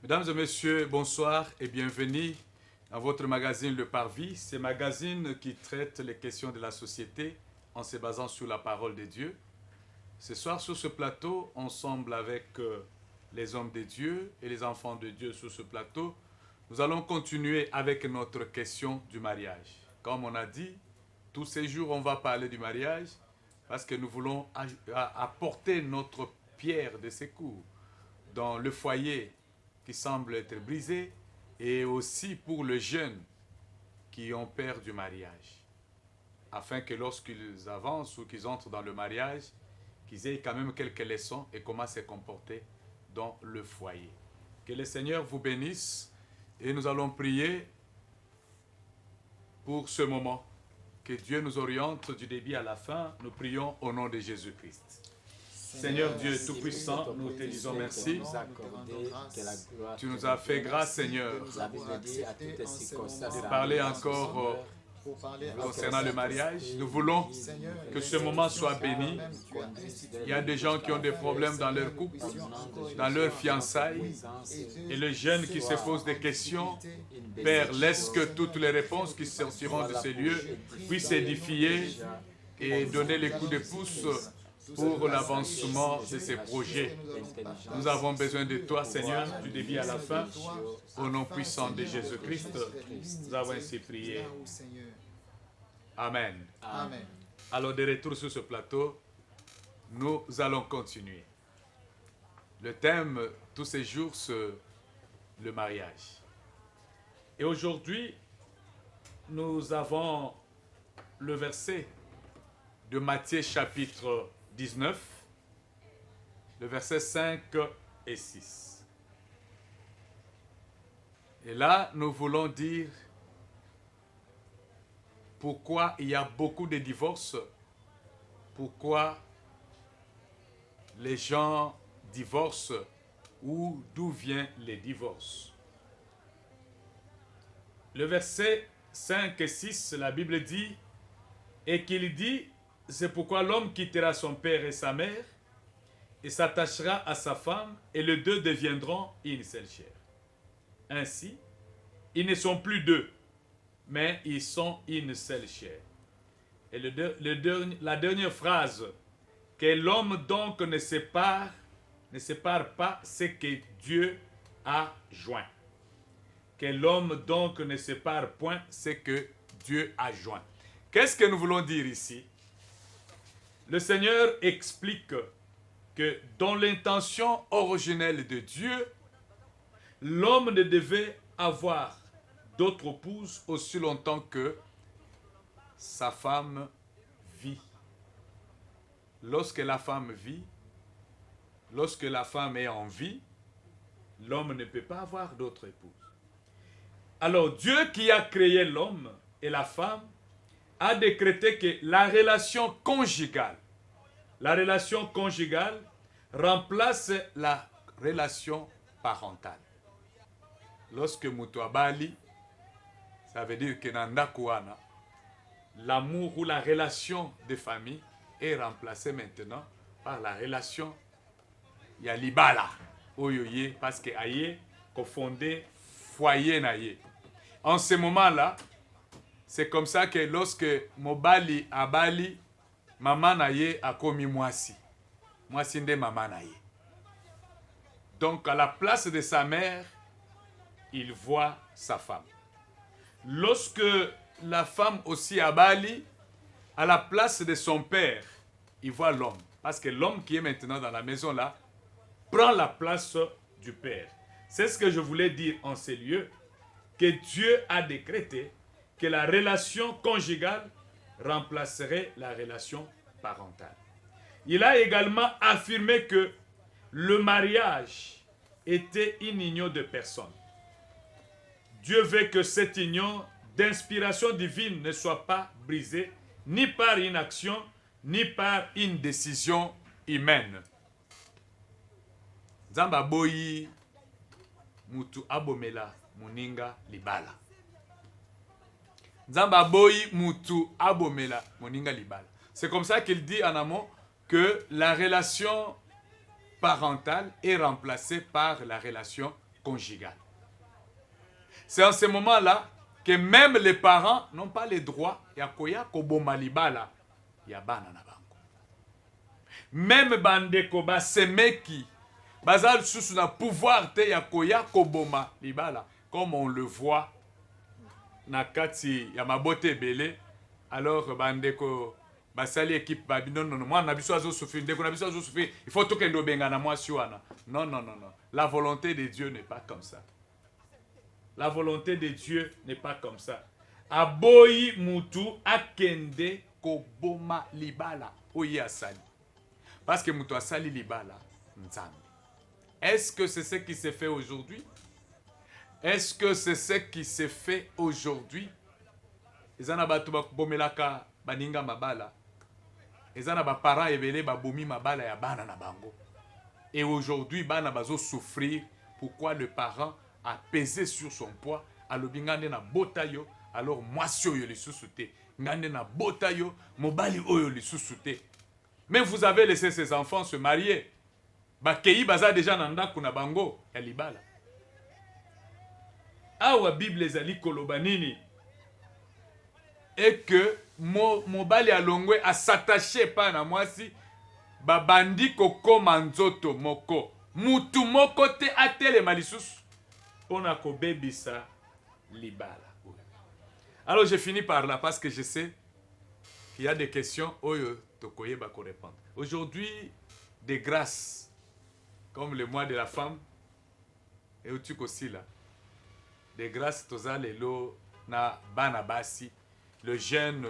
Mesdames et messieurs, bonsoir et bienvenue dans votre magazine Le Parvis. Ce magazine qui traite les questions de la société en se basant sur la parole de Dieu. Ce soir sur ce plateau, ensemble avec les hommes de Dieu et les enfants de Dieu sur ce plateau, nous allons continuer avec notre question du mariage. Comme on a dit, tous ces jours on va parler du mariage parce que nous voulons apporter notre pierre de secours dans le foyer qui semble être brisé et aussi pour les jeunes qui ont peur du mariage, afin que lorsqu'ils avancent ou qu'ils entrent dans le mariage, qu'ils aient quand même quelques leçons et comment se comporter dans le foyer. Que le Seigneur vous bénisse et nous allons prier pour ce moment. Que Dieu nous oriente du début à la fin. Nous prions au nom de Jésus-Christ. Seigneur Dieu Tout-Puissant, nous te disons merci. Tu nous as fait grâce, Seigneur, de parler encore concernant le mariage. Nous voulons que ce moment soit béni. Il y a des gens qui ont des problèmes dans leur couple, dans leur fiançailles, et les jeunes qui se posent des questions. Père, laisse que toutes les réponses qui sortiront de ces lieux puissent édifier et donner les coups de pouce pour l'avancement de ces projets. Nous avons besoin de toi, Seigneur, du début à la fin. Au nom puissant de Jésus-Christ, nous avons ainsi prié. Amen. Amen. Alors, de retour sur ce plateau, nous allons continuer. Le thème, tous ces jours, c'est le mariage. Et aujourd'hui, nous avons le verset de Matthieu chapitre 19, le verset 5 et 6. Et là, nous voulons dire pourquoi il y a beaucoup de divorces, pourquoi les gens divorcent ou d'où viennent les divorces. Le verset 5 et 6, la Bible dit, et qu'il dit, c'est pourquoi l'homme quittera son père et sa mère et s'attachera à sa femme et les deux deviendront une seule chair. Ainsi, ils ne sont plus deux, mais ils sont une seule chair. Et la dernière phrase, que l'homme donc ne sépare pas ce que Dieu a joint. Que l'homme donc ne sépare point ce que Dieu a joint. Qu'est-ce que nous voulons dire ici? Le Seigneur explique que dans l'intention originelle de Dieu, l'homme ne devait avoir d'autre épouse aussi longtemps que sa femme vit. Lorsque la femme vit, lorsque la femme est en vie, l'homme ne peut pas avoir d'autre épouse. Alors Dieu qui a créé l'homme et la femme a décrété que la relation conjugale remplace la relation parentale. Lorsque mutu abali, ça veut dire que dans Kouana, l'amour ou la relation de famille est remplacée maintenant par la relation Yalibala. Oyoye, parce que aye, confondé foyer naye. En ce moment-là, c'est comme ça que lorsque Mobali abali, maman naye a commis moisi. Moisi nde maman naye. Donc à la place de sa mère, il voit sa femme. Lorsque la femme aussi abali, à la place de son père, il voit l'homme. Parce que l'homme qui est maintenant dans la maison là, prend la place du père. C'est ce que je voulais dire en ces lieux, que Dieu a décrété que la relation conjugale remplacerait la relation parentale. Il a également affirmé que le mariage était une union de personnes. Dieu veut que cette union d'inspiration divine ne soit pas brisée ni par une action, ni par une décision humaine. Nzamba boyi mutu abomela moninga libala. Nzamba boyi mutu abomela moninga libala. C'est comme ça qu'il dit en amont que la relation parentale est remplacée par la relation conjugale. C'est en ce moment-là que même les parents n'ont pas le droit ya koya koboma libala ya bana na bango. Même bandeko basemeki bazal sous na pouvoir te ya koya koboma libala, comme on le voit na kati ya mabote ebele. Alors bandeko basali équipe babi non non moi na biso azo souffrir ndeko na biso azo souffrir, il faut tout kendo benga na mwasi wana. Non non non non, la volonté de Dieu n'est pas comme ça. La volonté de Dieu n'est pas comme ça. Aboyi mutu akende koboma libala oyi asali. Parce que mutu asali libala nzambe. Est-ce que c'est ce qui se fait aujourd'hui? Est-ce que c'est ce qui se fait aujourd'hui? Ezana batu bakobomelaka baninga mabala. Ezana ba parents ebele babomi mabala ya bana na bango. Et aujourd'hui bana bazo souffrir. Pourquoi le parent a pesé sur son poids, alobi ngande na botayo, alors mwasi oyo lisusu te, ngande na botayo, mobali oyo lisusu te. Mais vous avez laissé ces enfants se marier. Bakei baza déjà na ndako na bango ya libala. Awa Bible ezali koloba nini? Et que mobali alongwe a s'attacher pa na mwasi, babandi kokoma nzoto moko. Mutu moko te atelema lisusu. On a kobebisa libala. Alors je finis par là parce que je sais qu'il y a des questions oyo tokoye bako répondre. Aujourd'hui, des grâces comme le mois de la femme et au tuc aussi là. Des grâces toza lelo na bana basi, le jeune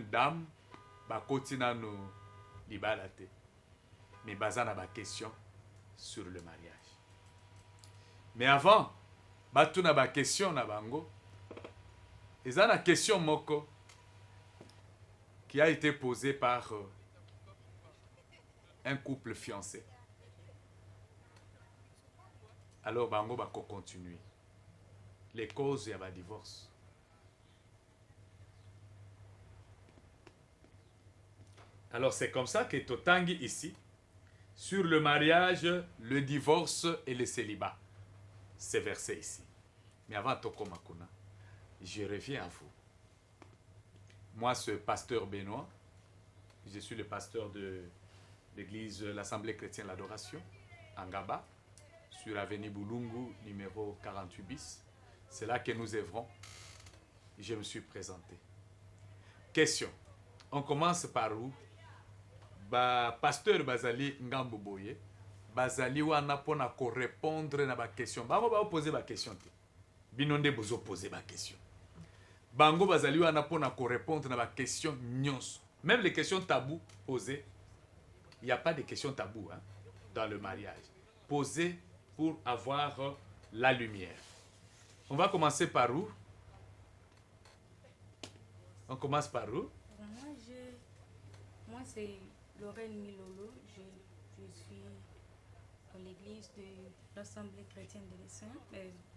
dame bakoti na no libala te. Mais bazana ba question sur le mariage. Mais avant, batuna ba question na bango. Eza na question moko qui a été posée par un couple fiancé. Alors bango bako continuer. Les causes ya ba divorce. Alors c'est comme ça que totangi ici sur le mariage, le divorce et le célibat. C'est versé ici. Mais avant Toko Makuna, je reviens à vous. Moi, ce pasteur Benoît, je suis le pasteur de l'église l'Assemblée chrétienne l'Adoration, en Gaba, sur l'avenue Boulungu, numéro 48 bis. C'est là que nous œuvrons. Je me suis présenté. Question. On commence par où? Pasteur Bazali Ngambo Boye. Bazali wana pona ko répondre na ba question. Bango ba poser ba question te. Binonde bozo poser ba question. Bango bazali wana pona ko répondre na ba question nyonso. Même les questions tabous posées, il n'y a pas de questions tabous hein, dans le mariage. Posées pour avoir la lumière. On va commencer par où? On commence par où? Moi c'est Lorraine Milolo. Je suis dans l'église de l'Assemblée chrétienne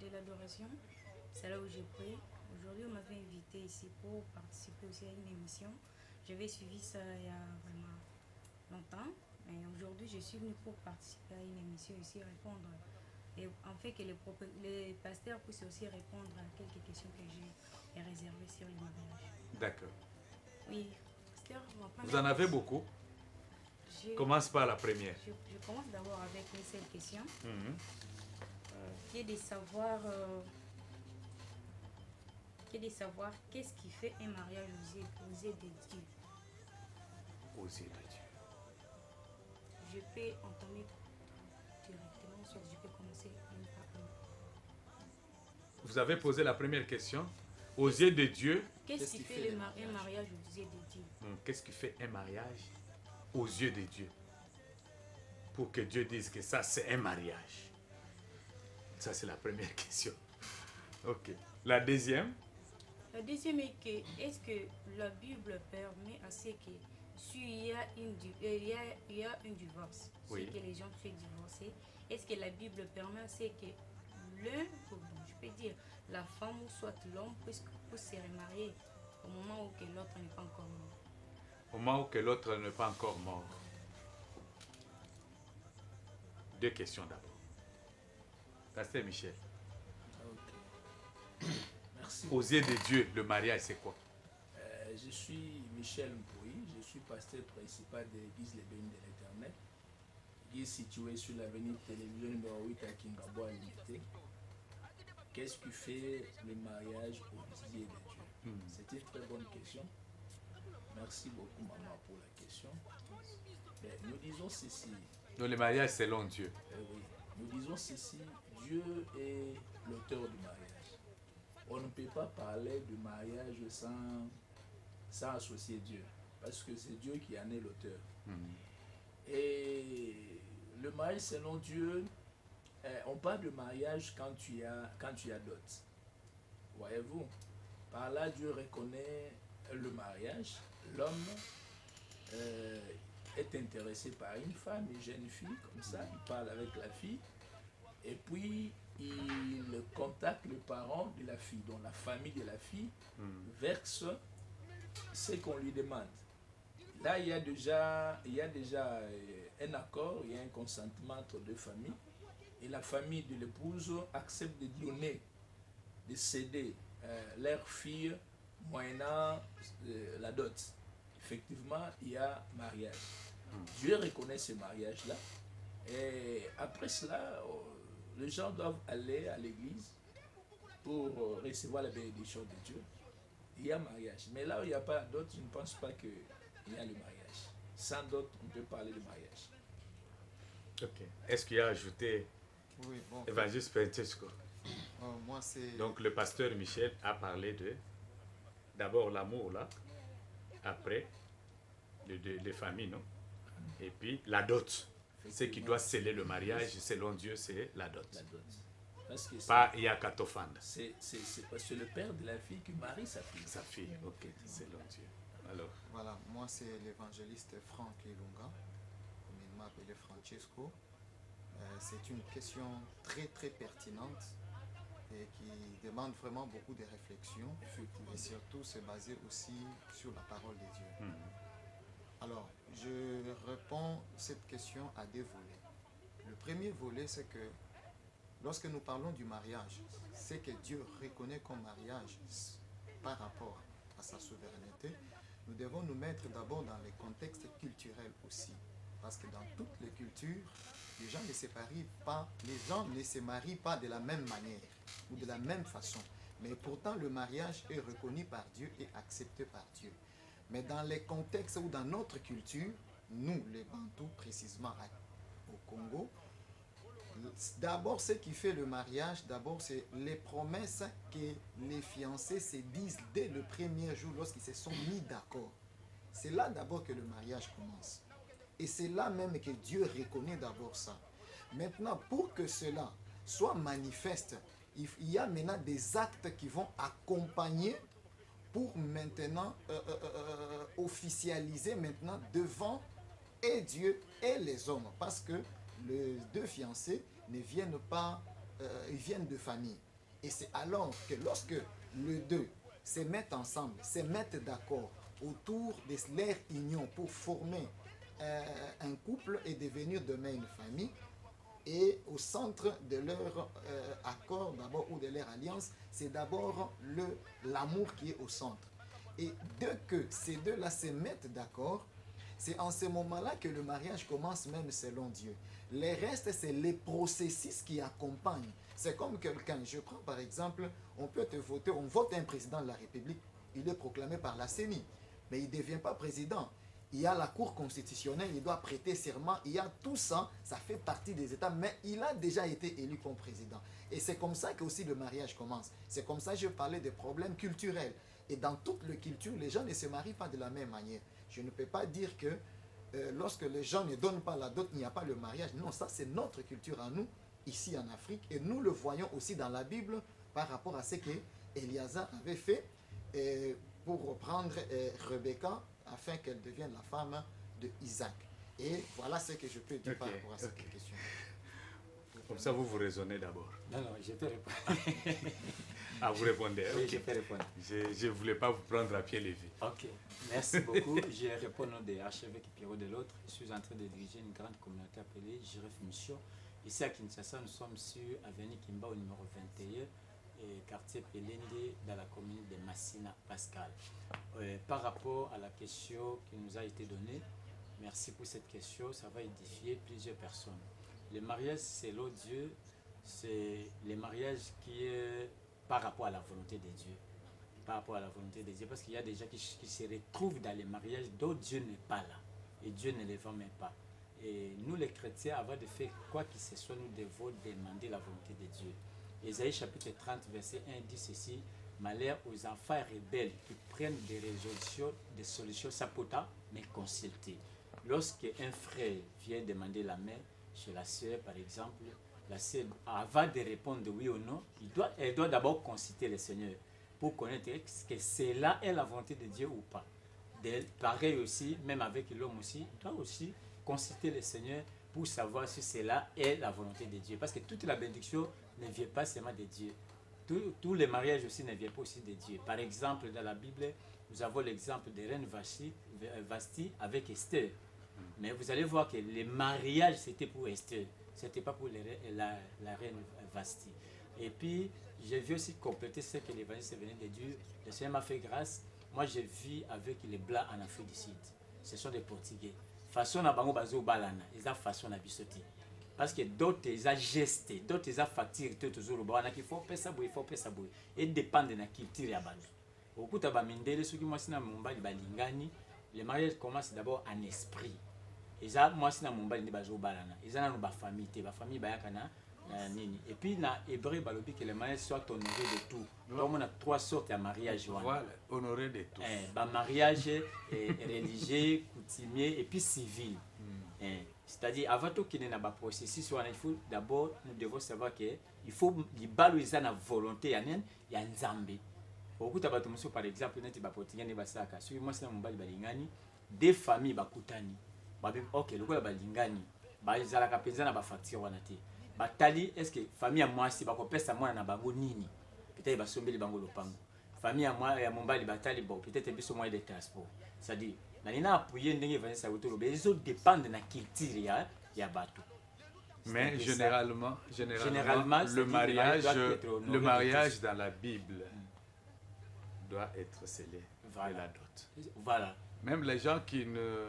de l'Adoration. C'est là où j'ai prié. Aujourd'hui, on m'avait invité ici pour participer aussi à une émission. J'avais suivi ça il y a vraiment longtemps. Mais aujourd'hui, je suis venue pour participer à une émission ici, répondre. Et en fait, que les pasteurs puissent aussi répondre à quelques questions que j'ai réservées sur le mariage. D'accord. Oui, pasteur, vous en avez beaucoup? Commence par la première. Je commence d'abord avec une seule question, qui est de savoir qu'est-ce qui fait un mariage aux yeux de Dieu. Aux yeux de Dieu. Je peux entamer directement, soit je peux commencer une par une. Vous avez posé la première question. Aux yeux de Dieu. Qu'est-ce qui fait un mariage aux yeux de Dieu? Qu'est-ce qui fait un mariage aux yeux de Dieu? Pour que Dieu dise que ça, c'est un mariage. Ça, c'est la première question. Ok. La deuxième? La deuxième est que, est-ce que la Bible permet à ce que, s'il y a un divorce, oui, que les gens soient divorcés, est-ce que la Bible permet à ce que je peux dire, la femme ou soit l'homme puisse se remarier au moment où que l'autre n'est pas encore mort? Au moment où que l'autre n'est pas encore mort. Deux questions d'abord. Pasteur Michel, Ok. Merci. aux yeux de Dieu, le mariage, c'est quoi? Je suis Michel Mpouy, je suis pasteur principal de l'église Les Bénis de l'Éternel, église située sur l'avenue télévision numéro 8 à Kingabo à Limité. Qu'est-ce qui fait le mariage aux yeux de Dieu? C'est une très bonne question. Merci beaucoup, maman, pour la question. Ben, nous disons ceci. Donc le mariage selon Dieu. Oui, nous disons ceci. Dieu est l'auteur du mariage. On ne peut pas parler de mariage sans associer Dieu. Parce que c'est Dieu qui en est l'auteur. Et le mariage selon Dieu, on parle de mariage quand tu as dot. Voyez-vous, par là Dieu reconnaît le mariage. L'homme est intéressé par une femme, une jeune fille, comme ça, il parle avec la fille, et puis il contacte le parent de la fille, donc la famille de la fille verse ce qu'on lui demande. Là, il y a déjà un accord, il y a un consentement entre deux familles, et la famille de l'épouse accepte de donner, de céder leur fille moyennant la dot. Effectivement, il y a mariage. Dieu reconnaît ce mariage-là. Et après cela, les gens doivent aller à l'église pour recevoir la bénédiction de Dieu. Il y a mariage. Mais là où il n'y a pas la dot, je ne pense pas qu'il y a le mariage. Sans dot, on peut parler de mariage. Ok. Est-ce qu'il y a ajouté Oui, bon. Évangile Francesco? Moi, c'est... Donc le pasteur Michel a parlé de d'abord l'amour là, après les familles, non? Et puis la dot. Ce qui doit sceller le mariage, selon Dieu, c'est la dot. La dot. Parce que Pas Yakatofanda. c'est parce que le père de la fille qui marie sa fille. Sa fille, ok, selon Dieu. Alors, Voilà, moi c'est l'évangéliste Franck Ilunga, comme il m'a appelé Francesco. C'est une question très très pertinente et qui demande vraiment beaucoup de réflexion et surtout se baser aussi sur la parole de Dieu. Alors, je réponds cette question à deux volets. Le premier volet, c'est que lorsque nous parlons du mariage, c'est que Dieu reconnaît comme mariage par rapport à sa souveraineté. Nous devons nous mettre d'abord dans les contextes culturels aussi. Parce que dans toutes les cultures, les gens ne se marient pas de la même manière ou de la même façon. Mais pourtant, le mariage est reconnu par Dieu et accepté par Dieu. Mais dans les contextes ou dans notre culture, nous, les Bantous, précisément au Congo, d'abord, ce qui fait le mariage, d'abord, c'est les promesses que les fiancés se disent dès le premier jour lorsqu'ils se sont mis d'accord. C'est là d'abord que le mariage commence. Et c'est là même que Dieu reconnaît d'abord ça. Maintenant, pour que cela soit manifeste, il y a maintenant des actes qui vont accompagner pour maintenant officialiser maintenant devant et Dieu et les hommes. Parce que les deux fiancés ne viennent pas, ils viennent de famille. Et c'est alors que lorsque les deux se mettent ensemble, se mettent d'accord autour de leur union pour former un couple et devenir demain une famille, et au centre de leur accord d'abord ou de leur alliance, c'est d'abord l'amour qui est au centre. Et dès que ces deux-là se mettent d'accord, c'est en ce moment-là que le mariage commence même selon Dieu. Le reste, c'est les processus qui accompagnent. C'est comme quelqu'un, je prends par exemple, on peut te voter, on vote un président de la République, il est proclamé par la CENI, mais il ne devient pas président. Il y a la Cour constitutionnelle, il doit prêter serment, il y a tout ça, ça fait partie des États, mais il a déjà été élu comme président. Et c'est comme ça que aussi le mariage commence. C'est comme ça que je parlais des problèmes culturels. Et dans toutes les cultures, les gens ne se marient pas de la même manière. Je ne peux pas dire que lorsque les gens ne donnent pas la dot, il n'y a pas le mariage. Non, ça c'est notre culture à nous, ici en Afrique. Et nous le voyons aussi dans la Bible par rapport à ce que Éliazar avait fait pour reprendre Rebecca afin qu'elle devienne la femme de Isaac. Et voilà ce que je peux dire par rapport à cette question. Comme ça, vous raisonnez d'abord. Non, je peux répondre. Ah, vous répondez. Oui, Ok. je peux répondre. Je ne voulais pas vous prendre à pied levé. Ok, merci beaucoup. Je réponds au nom de Archevêque Pierrot de l'autre. Je suis en train de diriger une grande communauté appelée Jiref Mission, Ici à Kinshasa, nous sommes sur Avenue Kimba au numéro 21, quartier Pelende, dans la commune de Massina Pascal. Par rapport à la question qui nous a été donnée, merci pour cette question, ça va édifier plusieurs personnes. Le mariage selon Dieu, c'est le mariage qui est par rapport à la volonté de Dieu. Par rapport à la volonté de Dieu, parce qu'il y a des gens qui se retrouvent dans les mariages dont Dieu n'est pas là. Et Dieu ne les vend même pas. Et nous les chrétiens, avant de faire quoi que ce soit, nous devons demander la volonté de Dieu. Ésaïe chapitre 30, verset 1 dit ceci: malheur aux enfants rebelles qui prennent des solutions sapotantes, mais consultées. Lorsque un frère vient demander la main chez la sœur, par exemple, la sœur, avant de répondre oui ou non, elle doit d'abord consulter le Seigneur pour connaître est-ce que cela est la volonté de Dieu ou pas. Pareil aussi, même avec l'homme aussi, il doit aussi consulter le Seigneur pour savoir si cela est la volonté de Dieu. Parce que toute la bénédiction ne vient pas seulement de Dieu. Tous les mariages aussi ne viennent pas aussi de Dieu. Par exemple, dans la Bible, nous avons l'exemple de reine Vasti avec Esther. Mais vous allez voir que le mariage, c'était pour Esther. Ce n'était pas pour la reine Vasti. Et puis, je veux aussi compléter ce que l'évangile venait de dire. Le Seigneur m'a fait grâce. Moi, je vis avec les Blancs en Afrique du Sud. Ce sont des Portugais. Façon na bango bazo balana, ils ont façon na bisoti. Parce que d'autres ils ont gesté, d'autres ils ont facturé tout toujours le qu'il faut faire ça, il faut faire ça. Et dépend de la culture ya bantu. Okuta ba mindele soki moi sina mumbali balingani, le mariage commence d'abord en esprit. Ils ont moi sina mumbali ni bazo balana. Ils ont ba famille ba yakana nini. Et puis na hébreu balobi que le mariage soit honoré de tout. Donc on a trois sortes de mariage. Voilà, honoré de tout. Mariage religieux, coutumier et puis civil. C'est-à-dire, avant tout qu'il y ait un processus, il faut d'abord, nous devons savoir qu'il faut y la volonté, il y a un Nzambe. Beaucoup de gens, par exemple, des familles, ok, le coup, ils ont facture. Batali, est-ce que famille à moi, si bako pesa moi na bango nini? Peut-être ba sombeli bango lopango. Famille à moi ya mombali batali bon, peut-être biso moyen de transport. C'est-à-dire, na nina appuyer ndenge va ça autour, mais ils dépendent de la culture ya bato. Mais généralement le mariage dans la Bible doit être scellé par la dot. Voilà. Même les gens qui ne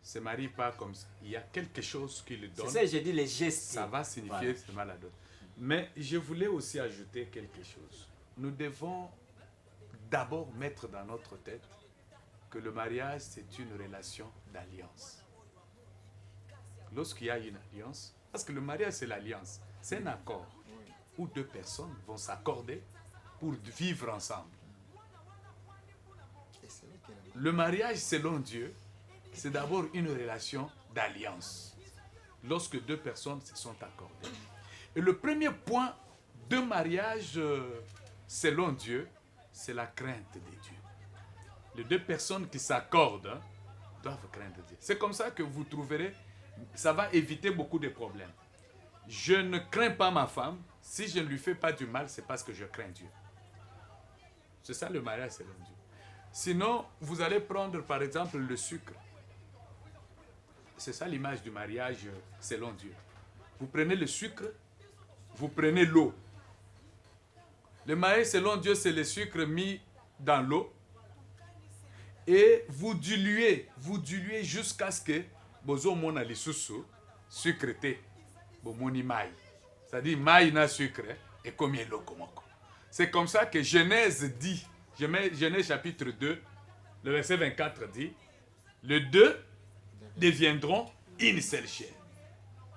se marient pas comme ça, il y a quelque chose qui le donne. C'est ça, j'ai dit les gestes. Ça va signifier seulement la dot. Mais je voulais aussi ajouter quelque chose. Nous devons d'abord mettre dans notre tête que le mariage, c'est une relation d'alliance. Lorsqu'il y a une alliance, parce que le mariage, c'est l'alliance, c'est un accord où deux personnes vont s'accorder pour vivre ensemble. Le mariage, selon Dieu, c'est d'abord une relation d'alliance. Lorsque deux personnes se sont accordées. Et le premier point de mariage, selon Dieu, c'est la crainte de Dieu. Les deux personnes qui s'accordent doivent craindre Dieu. C'est comme ça que vous trouverez, ça va éviter beaucoup de problèmes. Je ne crains pas ma femme. Si je ne lui fais pas du mal, c'est parce que je crains Dieu. C'est ça le mariage selon Dieu. Sinon, vous allez prendre par exemple le sucre. C'est ça l'image du mariage selon Dieu. Vous prenez le sucre, vous prenez l'eau. Le mariage selon Dieu, c'est le sucre mis dans l'eau. Et vous diluez jusqu'à ce que bozo mona lisusu sucre te bomoni mai. C'est-à-dire mai na sucre et combien l'eau komoko. C'est comme ça que Genèse dit, Genèse chapitre 2, le verset 24 dit, les deux deviendront une seule chair.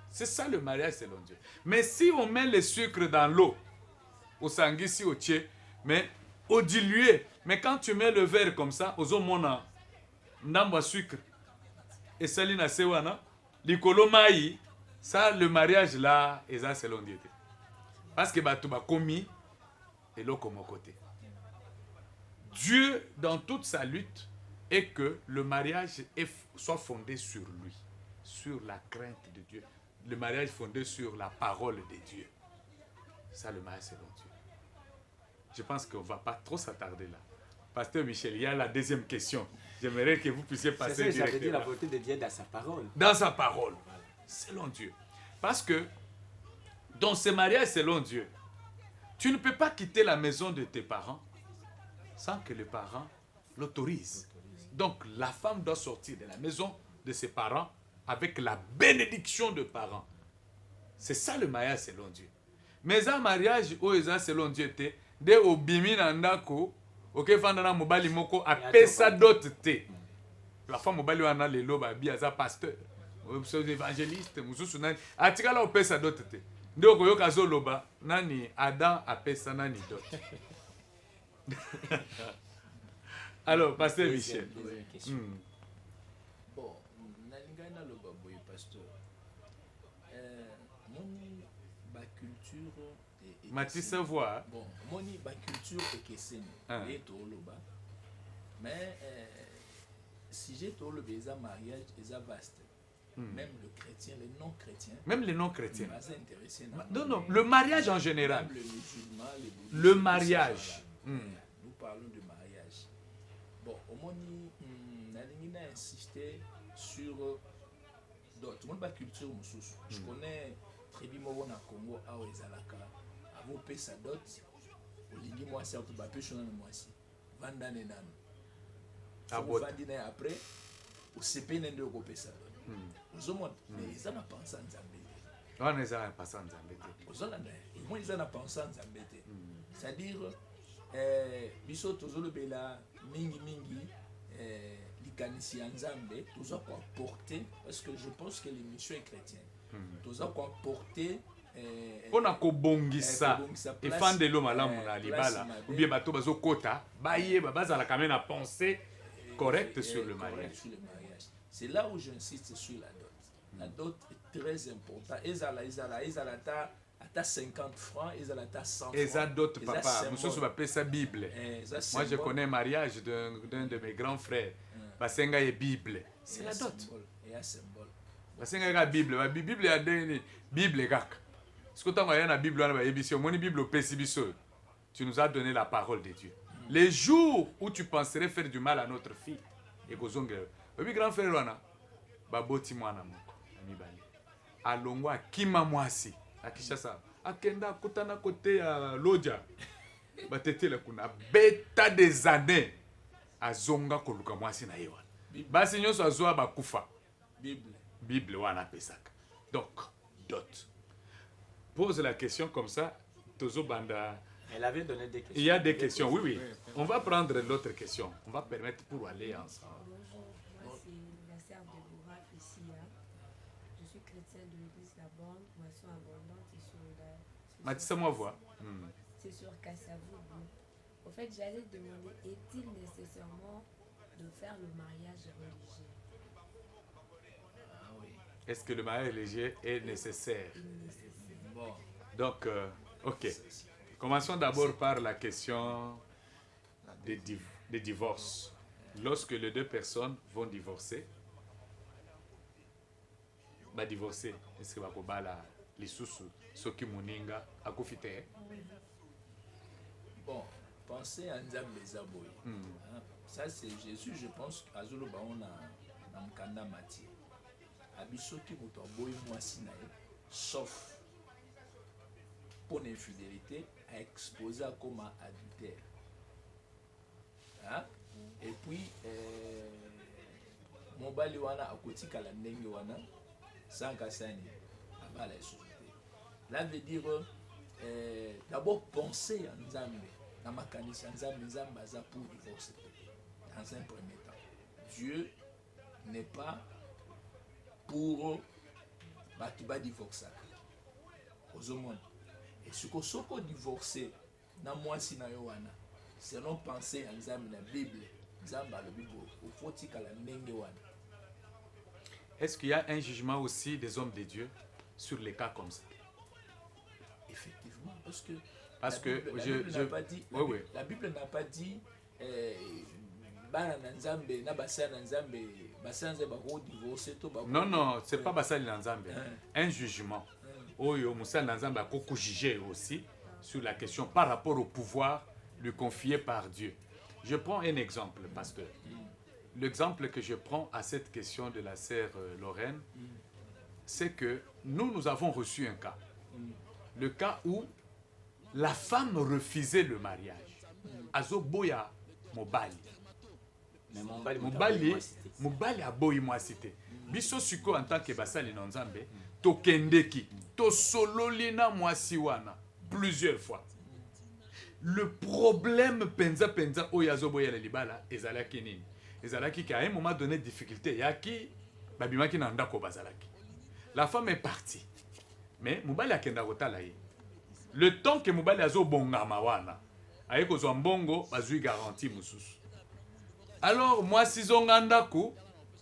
C'est ça le mariage selon Dieu. Mais si on met le sucre dans l'eau, au sangisi, au tché, mais au dilué, mais quand tu mets le verre comme ça, aux homona, n'amba sucre, et salina sewana, likolo mai, ça le mariage là, et ça selon Dieu. Parce que bah tu vas commis, et l'eau comme au côté. Dieu, dans toute sa lutte, est que le mariage soit fondé sur lui, sur la crainte de Dieu. Le mariage fondé sur la parole de Dieu. Ça, le mariage selon Dieu. Je pense qu'on ne va pas trop s'attarder là. Pasteur Michel, il y a la deuxième question. J'aimerais que vous puissiez passer directement. J'avais dit la volonté de Dieu dans sa parole. Dans sa parole, selon Dieu. Parce que dans ce mariage selon Dieu, tu ne peux pas quitter la maison de tes parents sans que les parents l'autorisent. Donc la femme doit sortir de la maison de ses parents avec la bénédiction de parents. C'est ça le mariage selon Dieu. Mais un mariage où ils selon Dieu était, dès au bimi nandako, ok, fandana mobali moko apesa d'autres te. La femme mobali wana lelo babi aza pasteur, évangéliste, mususu nani, atikala opesa d'autres te. Nde okoyoka zoloba nani Adam apesa nani d'autres. Alors, pasteur Michel. Deuxième question. Bon, nalinga na loba boye pasteur. Moni ba culture et Matisse voix. bon, moni ba culture et keseni. Ah. Et to loba. Mais si j'ai to loba eza mariage eza vaste. Même le chrétien, les non-chrétiens. Même les non-chrétiens. Pas intéressés. Non, non, le mariage en général. Même le musulman, les bouddhistes, Le tout mariage. ça, voilà. Nous parlons de mariage. Bon, au moins, Nalingi a insisté sur d'autres. Moi, ma culture, je connais très bien mon Congo, à Oezalaka. Avant de sa dot, au Ligi, moi, c'est un peu plus de moi aussi. Vandan et Nan. Après, au CP, n'a pas de sa dot. Aux hommes, ils n'ont pas pensé en Zambie. On est à passer en Zambie. Aux hommes, ils n'ont pas pensé en Zambie. C'est-à-dire, biso tozolo bela mingi likanisi ya Nzambe toza ko porter parce que je pense que l'émission est chrétienne. Toza ko porter pona ko bongisa efandelo malamu na libala ou bien bato bazokota bayeba bazala quand même à penser correcte sur le mariage. C'est là où j'insiste sur la dot. La dot est très importante. Ezala ta 50 francs, ils ont ta 100 francs. Et ça d'autres papa, nous sommes appelé ça Bible. Moi je connais un mariage d'un de mes grands frères. Basenga est Bible. C'est la dot. Et un symbole. Basenga est Bible. La Bible est une Bible gak. Ce que tu as la Bible, mon Bible au Pessibiso. Tu nous as donné la parole de Dieu. Les jours où tu penserais faire du mal à notre fille, et que oui, grand frère wana, baboti mwana moko, amibali. Alongwa kima mwasi. Akishasa akenda kutana kote ya loja batetela kuna beta des années azonga koluka mwasi na yewa basi nyonso azwa bakufa bible wana pesaka. Donc dot pose la question comme ça tozo banda. Elle avait donné des questions. Il y a des questions, oui. On va prendre l'autre question. On va permettre pour aller ensemble. Bonjour, moi c'est la sœur de Boura Fessia. Je suis chrétienne de l'église La Borne, Moisson Abondante et Solidaire. Mathis, moi voir. C'est sur Kassavou. En fait, j'allais demander, est-il nécessairement de faire le mariage religieux? Ah oui. Est-ce que le mariage religieux est nécessaire? Bon. Donc, ok. Commençons d'abord par la question des divorces. Lorsque les deux personnes vont divorcer, va divorcer. Est-ce que va kobala les sous soki muninga akufite? Bon, pensez à Nzambe Zaboy. Ça c'est Jésus, je pense azolo ba on a mkanda mati. Abisoki moto boy mwasi na ye, sauf pour l'infidélité, à exposer comme adultère. Hein? Et puis, mon bali wana akoti kala ndenge wana sans kasani abala société. Là veut dire d'abord penser à Nzambe, na makanisa Nzambe aza pour divorcer. Dans un premier temps, Dieu n'est pas pour batuba divorcer. Aux monde. Et ce que soko divorcé na mwasi na yo wana selon penser en Nzambe na Bible Nzambe le Bible au foti kala ndenge wana. Est-ce qu'il y a un jugement aussi des hommes de Dieu sur les cas comme ça? Effectivement, parce que la Bible n'a pas dit bana na Nzambe na basa na Nzambe basanze ba ko divorcer to ba. Non, c'est pas basali na Nzambe. Un jugement. Oyo Moussa Nzambe a beaucoup jugé aussi sur la question par rapport au pouvoir lui confié par Dieu. Je prends un exemple, pasteur. L'exemple que je prends à cette question de la sœur Lorraine, c'est que nous avons reçu un cas. Le cas où la femme refusait le mariage. Azo boya mobali. Mais mobali Mobali aboyi mwasi te. Biso siko en tant que basali na Nzambe, tokendeki, tosololi na mwasi wana plusieurs fois. Le problème penza oyo azo boya la libala ezalaki nini? Ezalaki qu'à un moment donné difficulté yaki babimaki na ndako bazalaki. La femme est partie. Mais mobali akenda kotala ye. Le temps que mobali azo bongama wana, aye kozwa mbongo bazui garantie mususu. Alors mwasi zonga ndako,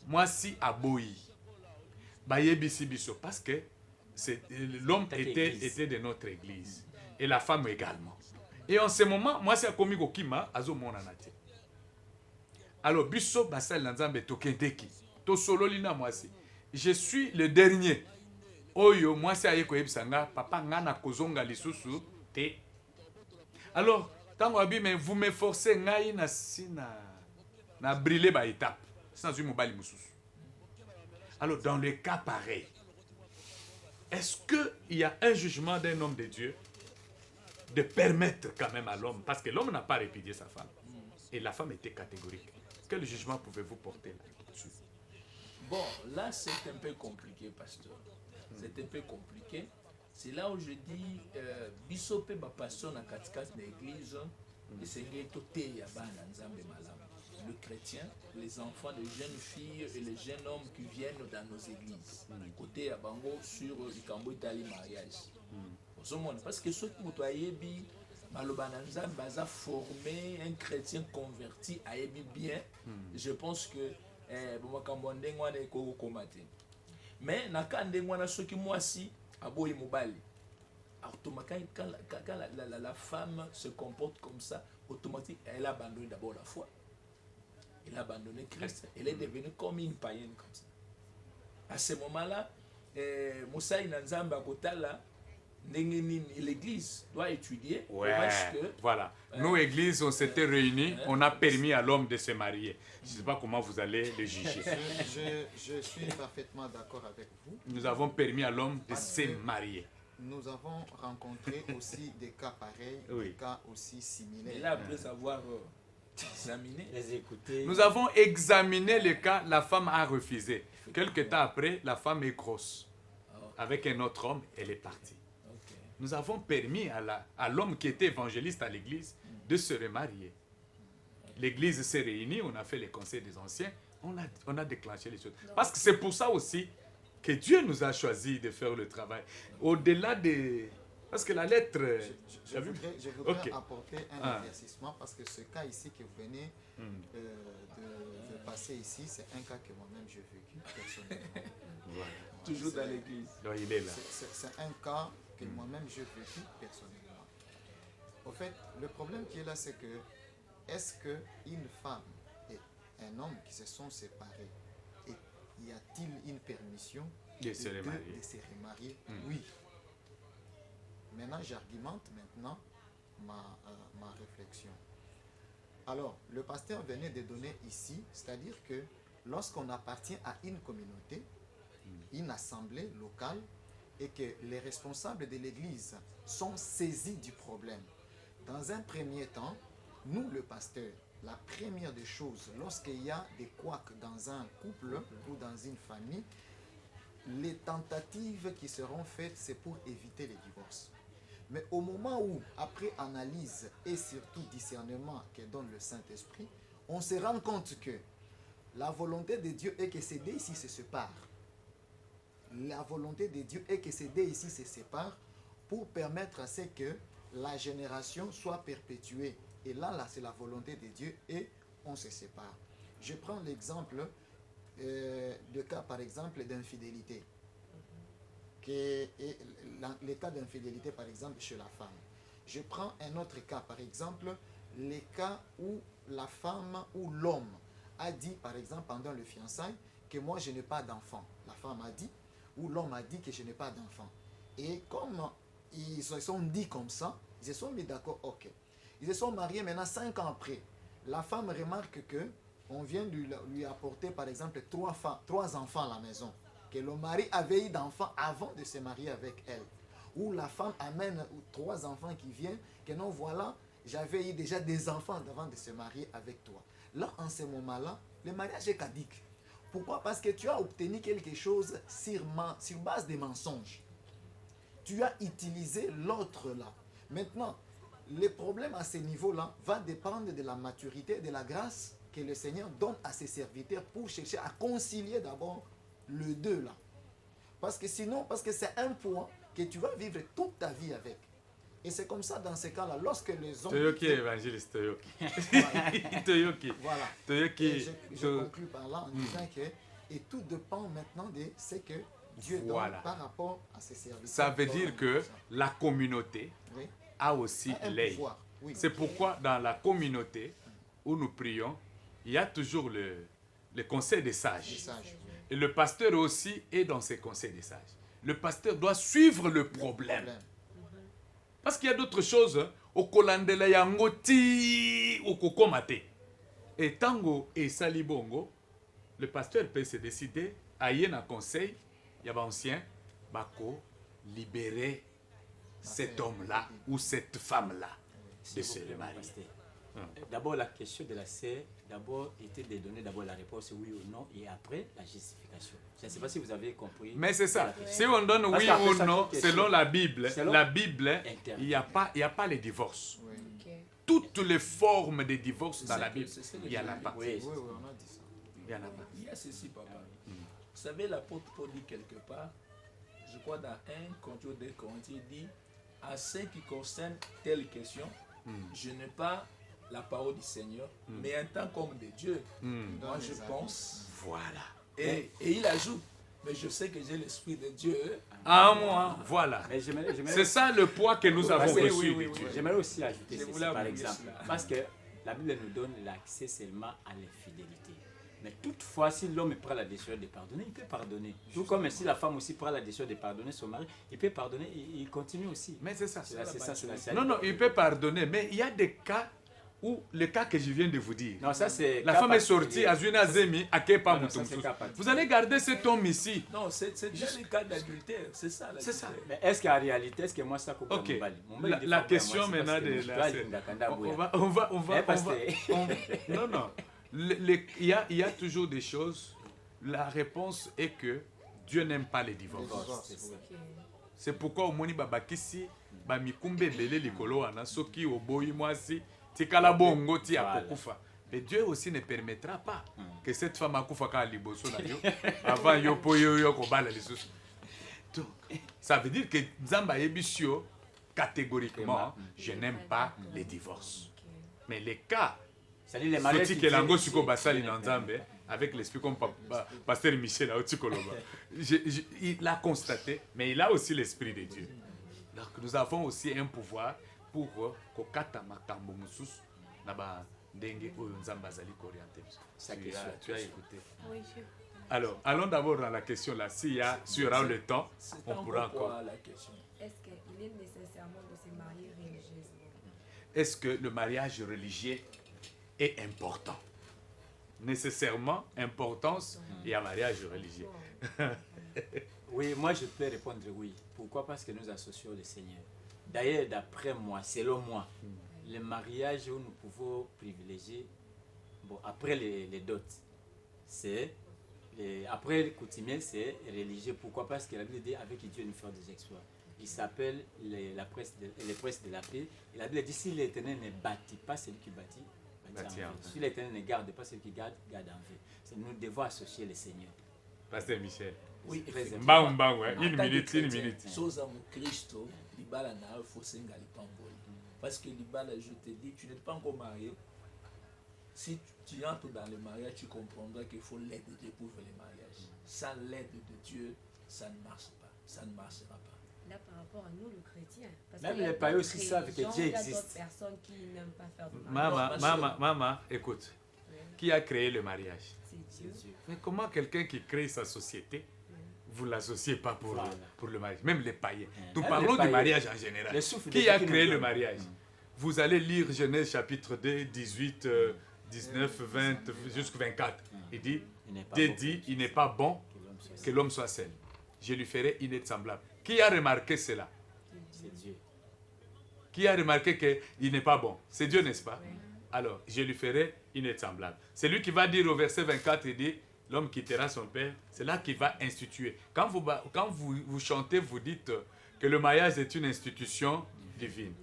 mwasi aboyi. Bayebisi biso parce que l'homme était de notre église et la femme également. Et en ce moment, mwasi akomi kokima azo mona na te. Alors biso basali na Nzambe tokendeki, to sololi na mwasi. Je suis le dernier. Oyo mwasi aye koyebisa nga papa nga na kozonga lisusu te. Alors tango abi mais vous me forcez ngai na sina na brûler ba étape sans une mobali mususu. Alors dans le cas pareil, est-ce qu'il y a un jugement d'un homme de Dieu de permettre quand même à l'homme, parce que l'homme n'a pas répudié sa femme et la femme était catégorique. Quel jugement pouvez-vous porter là-dessus? Bon, là c'est un peu compliqué, pasteur. C'est un peu compliqué. C'est là où je dis, bisope ba pasteur na katikat na église, et c'est ya bana nzambe malamu. Le chrétien, les enfants, les jeunes filles et les jeunes hommes qui viennent dans nos églises. Côté à Bango sur le Cambo Itali mariage. Parce que ceux qui ont ayebi, Malobananza baza formé un chrétien converti ayebi bien. Je pense que mais nakandengwana ceux qui moi si aboyi mobali. Automatiquement quand la femme se comporte comme ça, automatiquement elle abandonne d'abord la foi. Elle a abandonné Christ. Elle est devenue comme une païenne comme ça. À ce moment-là, Moussa Inanzamba Kotala, l'église doit étudier. Ouais, voilà. Nous, église, on s'était réunis, on a permis à l'homme de se marier. Je ne sais pas comment vous allez le juger. Je suis parfaitement d'accord avec vous. Nous avons permis à l'homme de se marier. Nous avons rencontré aussi des cas pareils, oui. Des cas aussi similaires. Et là, après avoir examiné, les écouter. Nous avons examiné le cas, la femme a refusé. Quelques temps après, la femme est grosse. Avec un autre homme, elle est partie. okay. Nous avons permis à l'homme qui était évangéliste à l'église de se remarier. L'église s'est réunie, on a fait les conseils des anciens, on a déclenché les choses. Parce que c'est pour ça aussi que Dieu nous a choisi de faire le travail. Au-delà de... Parce que la lettre... Je voudrais apporter un éclaircissement parce que ce cas ici que vous venez de passer ici, c'est un cas que moi-même j'ai vécu personnellement. Voilà. Toujours dans l'église. Donc il est là. C'est un cas que moi-même j'ai vécu personnellement. Au fait, le problème qui est là, c'est que est-ce qu'une femme et un homme qui se sont séparés, y a-t-il une permission de se remarier? Oui. Maintenant, j'argumente ma réflexion. Alors, le pasteur venait de donner ici, c'est-à-dire que lorsqu'on appartient à une communauté, une assemblée locale, et que les responsables de l'église sont saisis du problème. Dans un premier temps, nous, le pasteur, la première des choses, lorsqu'il y a des couacs dans un couple ou dans une famille, les tentatives qui seront faites, c'est pour éviter les divorces. Mais au moment où, après analyse et surtout discernement que donne le Saint-Esprit, on se rend compte que la volonté de Dieu est que ces deux ici se séparent. La volonté de Dieu est que ces deux ici se séparent pour permettre à ce que la génération soit perpétuée. Et là, c'est la volonté de Dieu et on se sépare. Je prends l'exemple, le cas par exemple d'infidélité. Les cas d'infidélité par exemple chez la femme. Je prends un autre cas, par exemple, les cas où la femme ou l'homme a dit par exemple pendant le fiançailles que moi je n'ai pas d'enfant. La femme a dit, ou l'homme a dit que je n'ai pas d'enfant. Et comme ils se sont dit comme ça, ils se sont mis d'accord, ok. Ils se sont mariés maintenant 5 ans après. La femme remarque que on vient lui apporter par exemple 3 enfants à la maison. que le mari avait eu d'enfants avant de se marier avec elle. Ou la femme amène 3 enfants qui viennent, que non, voilà, j'avais eu déjà des enfants avant de se marier avec toi. Là, en ce moment-là, le mariage est caduc. Pourquoi? Parce que tu as obtenu quelque chose sur base des mensonges. Tu as utilisé l'autre là. Maintenant, le problème à ce niveau-là va dépendre de la maturité et de la grâce que le Seigneur donne à ses serviteurs pour chercher à concilier d'abord le deux là. Parce que sinon, parce que c'est un point que tu vas vivre toute ta vie avec. Et c'est comme ça dans ces cas-là, lorsque les hommes... Toyoki évangéliste, Toyoki. Voilà. Toyoki. Voilà. Toyoki. Et je conclue par là en disant que et tout dépend maintenant de ce que Dieu donne par rapport à ses serviteurs. Ça veut dire que la communauté oui, a aussi l'œil. Oui. C'est pourquoi dans la communauté où nous prions, il y a toujours le conseil des sages. Et le pasteur aussi est dans ces conseils des sages. Le pasteur doit suivre le problème. Parce qu'il y a d'autres choses. Au kolandela yango ti au kokomate. Et tango et salibongo, le pasteur peut se décider à y un conseil, il y a ancien, bako, libérer cet homme-là ou cette femme-là de se marier. D'abord, la question de la sœur, d'abord, était de donner d'abord la réponse oui ou non et après la justification. Je ne sais pas si vous avez compris. Mais c'est ça. Si on donne oui ou non, selon la Bible, il n'y a pas les divorces. Oui. Toutes les formes de divorce dans la Bible, il n'y en a pas. Oui, on a dit ça. Il y en a pas. Il y a ceci, papa. Vous savez, l'apôtre Paul dit quelque part, je crois dans 1 Corinthiens 2 Corinthiens, il dit, à ce qui concerne telle question, je n'ai pas la parole du Seigneur, mais un temps comme de Dieu. Moi, je pense. Voilà. Et il ajoute, mais je sais que j'ai l'Esprit de Dieu. À moi, voilà. Mais C'est ça le poids que nous avons oui, reçu. oui, oui. J'aimerais aussi ajouter Je ceci, voulais par amener exemple. cela. Parce que la Bible nous donne l'accès seulement à l'infidélité. Mais toutefois, si l'homme prend la décision de pardonner, il peut pardonner. Tout comme si la femme aussi prend la décision de pardonner son mari, il peut pardonner et il continue aussi. Mais c'est ça. C'est la Non, il peut pardonner. Mais il y a des cas où, le cas que je viens de vous dire. Non, ça c'est. La femme est sortie, Azuna Zemi, à Kepa Mutumsu. cas particulier. Vous allez garder cet homme ici. Non, c'est déjà le cas d'adultère. C'est ça. C'est ça. Mais est-ce qu'en réalité, est-ce que moi ça coupe Ok. La question maintenant de Non. Il y a toujours des choses. La réponse est que Dieu n'aime pas les divorces. C'est pourquoi au moni babakisi ba mikumbe belé likolo wana soki oboyi mwasi tikala bongo ti akokufa. Mais Dieu aussi ne permettra pas que cette femme akufa ka liboso na yo avant yo po yo ko bala lisusu. Donc ça veut dire que Nzamba yebisio catégoriquement je n'aime pas les divorces. Mais les cas c'est-à-dire les mariages que lango siko basali na Nzambe avec l'esprit comme pasteur Michel Aotikoloba. Il l'a constaté, mais il a aussi l'esprit de Dieu. Donc nous avons aussi un pouvoir pour kokata makambo mususu na ba ndenge oyo Nzamba azali orienté. Tu as écouté. Oui, Alors, allons d'abord dans la question là. S'il y aura le temps, on pourra encore. La question. Est-ce qu'il est nécessairement de se marier religieusement? Est-ce que le mariage religieux est important? Nécessairement, importance, il y a mariage religieux. Oui, moi je peux répondre oui. Pourquoi? Parce que nous associons le Seigneur. D'ailleurs, d'après moi, selon moi, le mariage où nous pouvons privilégier, bon, après les dots, c'est, après les coutumiers, c'est religieux. Pourquoi? Parce que la Bible dit avec Dieu nous faire des exploits. Il s'appelle les princes de la paix. Et la Bible dit si l'Éternel ne bâtit pas celui qui bâtit, bâtit en vain. Si l'Éternel ne garde pas celui qui garde, garde en vain. Nous devons associer le Seigneur. Pasteur Michel. Oui, une minute. Soza mu Kristo, libala na faut senga lipamboli. Parce que libala, je te dis, tu n'es pas encore marié. Si tu entres dans le mariage, tu comprendras qu'il faut l'aide de Dieu pour faire le mariage. Sans l'aide de Dieu, ça ne marche pas. Ça ne marchera pas. Là, par rapport à nous, le chrétien. Parce même qu'il y a les païens d'autres aussi savent que Dieu religions, il y a existe. d'autres personnes qui n'aiment pas faire de mariage. Maman, écoute. Qui a créé le mariage? C'est Dieu. Mais comment quelqu'un qui crée sa société, vous ne l'associez pas pour le mariage? Même les païens. Nous parlons du mariage en général. Qui a créé le mariage? Vous allez lire Genèse chapitre 2, 18, 19, 20, jusqu'à 24. Il dit, il n'est pas bon Que l'homme soit seul. Je lui ferai une aide semblable. Qui a remarqué cela? C'est Dieu. Qui a remarqué qu'il n'est pas bon? C'est Dieu, n'est-ce pas? Alors, je lui ferai une aide semblable. C'est lui qui va dire au verset 24, il dit, l'homme quittera son père. C'est là qu'il va instituer. Quand vous chantez, vous dites que le mariage est une institution divine.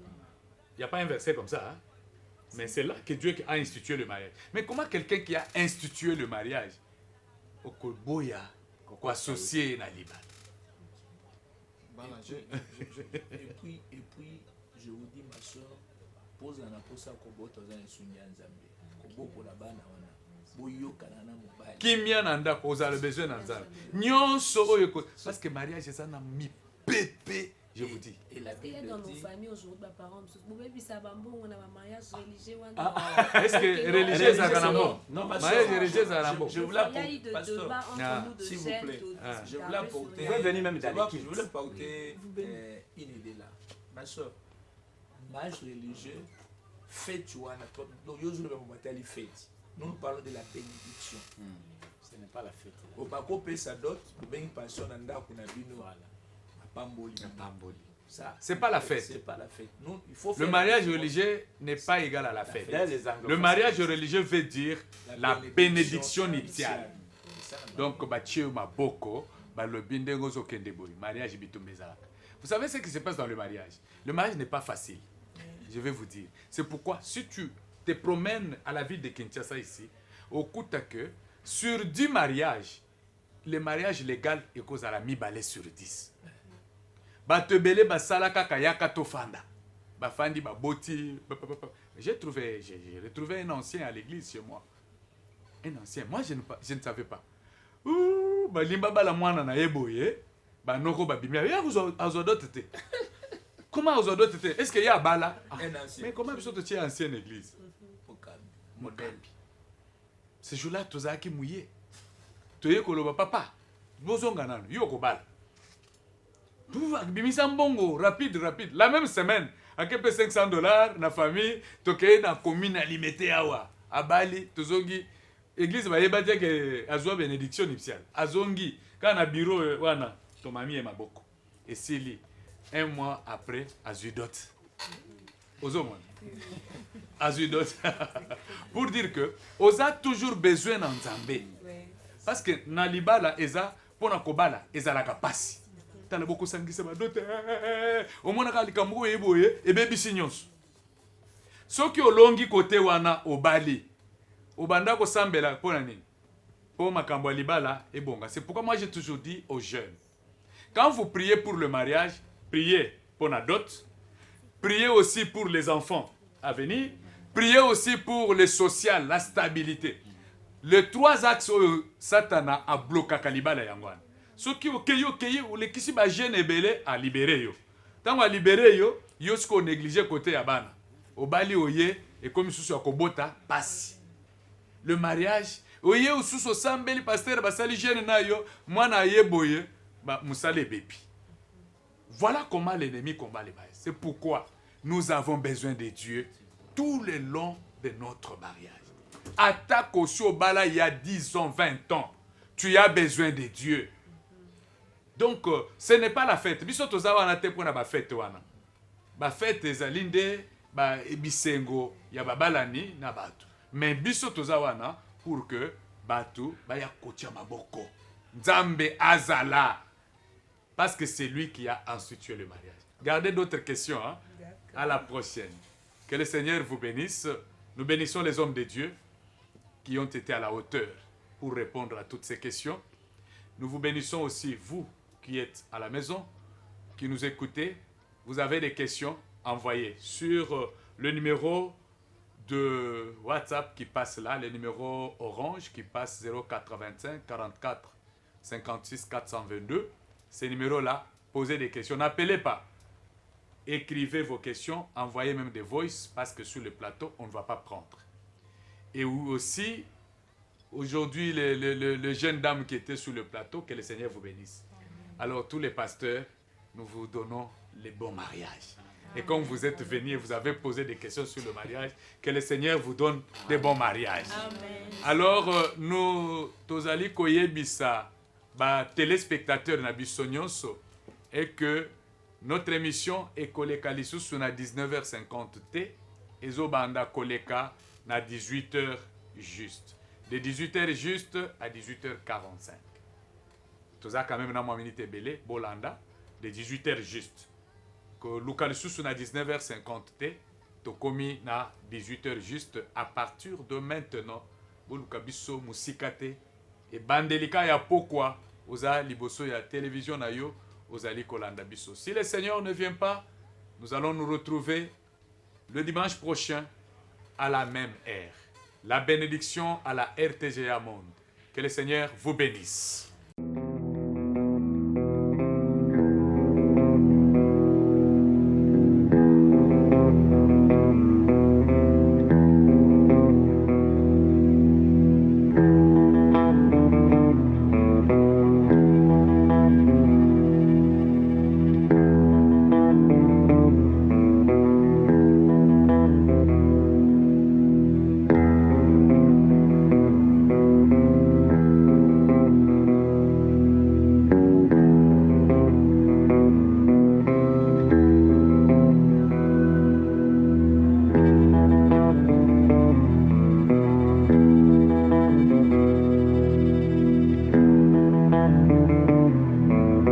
Il n'y a pas un verset comme ça, hein? Mais c'est là que Dieu a institué le mariage. Mais comment quelqu'un qui a institué le mariage, au Kolboya, associé à l'Iban? Voilà, Et puis, je vous dis, ma soeur, pose un aposa kobota za nsunya nzambe. Koboko la bana wana. Boyoka na mobali. Kimia nanda koza le besoin nanzala. Nyonso oyo parce que mariage ça na mi pépé, je vous dis. Et la Parce qu'il y a Bible dans nos dit, familles aujourd'hui, mes parents, on a un mariage religieux. Est-ce que religieux ça kanambo? non, ma Mariage soeur, religieux ça kanambo. je Il voulais y a eu de pasteur, débats entre Ah, nous de s'il vous jeunes, plaît. de Je voulais apporter, Vous pouvez venir même dans l'équipe. je voulais apporter une idée là. Ma soeur, mariage religieux, fête, tu vois, donc nous parlons de la bénédiction. Ce n'est pas la fête. Là. Au bako pesa dot, au ben passion nanda kuna bino. Voilà. Pamboli. Ça, C'est pas la fête. c'est pas la fête. Nous, il faut Le faire mariage la religieux n'est pas égal à la fête. Là, les anglophones, Le mariage religieux veut dire la bénédiction nuptiale. C'est ça, Donc, bachio maboko, balobinde ngozo kendeboy, mariage bitumbezalaka. Vous savez ce qui se passe dans le mariage? Le mariage n'est pas facile. Je vais vous dire. C'est pourquoi, si tu te promènes à la ville de Kinshasa ici, au Koutake, sur 10 mariages, le mariage légal est cause à la mi-balai sur 10. Batebele basala kaka yaka tofanda. Bafandi baboti. J'ai retrouvé un ancien à l'église chez moi. Un ancien. Moi, je ne savais pas. Ouh, balimba bala mwana na yeboye. Banoko babimia. Ya azodotete. Comment azodotete? Est-ce qu'il y a bala? Ah, Un ancien. mais comment tu es ancienne église? Au calme. Modèle. Ce jour-là, tu as qui mouillé. Tu es koloba papa. Bozonga nano. Yo kobala. Bimisa mbongo, rapide. La même semaine, à peu $500, na famille, toke na commune alimité awa. Abali, tozongi. Église va yeba dire que azwa bénédiction nuptiale. Azongi, quand na bureau wana, ton mami est maboko. Et Sili, un mois après, azudot. Ozomon. Azudot. Pour dire que, oza toujours besoin d'en Nzambe. Parce que na libala eza, pona kobala, eza la kapasi. Tala boko sangisa badote. Omona ka likambo yeboye, ebebisi nyonso. Soki olongi kote wana obali. Obanda ko sambela pona nini? Po makambo libala ebonga. C'est pourquoi moi j'ai toujours dit aux jeunes, quand vous priez pour le mariage, priez pour la dot, priez aussi pour les enfants à venir, priez aussi pour le social, la stabilité. Les 3 axes où Satana a bloqué Kalibala Yangwan. Ce qui est le kisi ba jeune ebele a libéré yo. Tant a libéré yo, yo ce qu'on négligé côté Yabana. Au bali oye et comme sous à Kobota passe. Le mariage, oye ou sous au sambeli pasteur basali jeune na yo, moi na yeboye ba musale bepi. Voilà comment l'ennemi combat les mariages. C'est pourquoi nous avons besoin de Dieu tout le long de notre mariage. Attaque au Shobala il y a 10 ans, 20 ans. Tu as besoin de Dieu. Donc, ce n'est pas la fête. Biso tozawa na te pona ba fête wana. Ba fête ezalinde ba ebisengo ya babalani na batu. Mais biso tozawa na pour que batu ba ya kotia maboko. Nzambe azala. Parce que c'est lui qui a institué le mariage. Gardez d'autres questions. Hein? À la prochaine. Que le Seigneur vous bénisse. Nous bénissons les hommes de Dieu qui ont été à la hauteur pour répondre à toutes ces questions. Nous vous bénissons aussi, vous qui êtes à la maison, qui nous écoutez. Vous avez des questions, envoyez sur le numéro de WhatsApp qui passe là, le numéro orange qui passe 085 44 56 422. Ces numéros-là, posez des questions. N'appelez pas. Écrivez vos questions, envoyez même des voices parce que sur le plateau, on ne va pas prendre. Et aussi, aujourd'hui, le jeune dame qui était sur le plateau, que le Seigneur vous bénisse. Alors, tous les pasteurs, nous vous donnons les bons mariages. Et comme vous êtes venus et vous avez posé des questions sur le mariage, que le Seigneur vous donne des bons mariages. Amen. Alors, nous, Tozali Koyebisa, téléspectateurs na biso nyonso et que notre émission ekoleka lisusu na 19h50 te ezobanda koleka na 18h juste. De 18h juste à 18h45. Toza quand même na mwa minute ebele bolanda de 18h juste. Ko luka lisusu na 19h50 te tokomi na 18h juste à partir de maintenant. Boluka biso musika te e bandelika ya pokwa oza liboso ya télévision na yo ozali kolanda biso. Si le Seigneur ne vient pas, nous allons nous retrouver le dimanche prochain à la même heure. La bénédiction à la RTGA Monde. Que le Seigneur vous bénisse.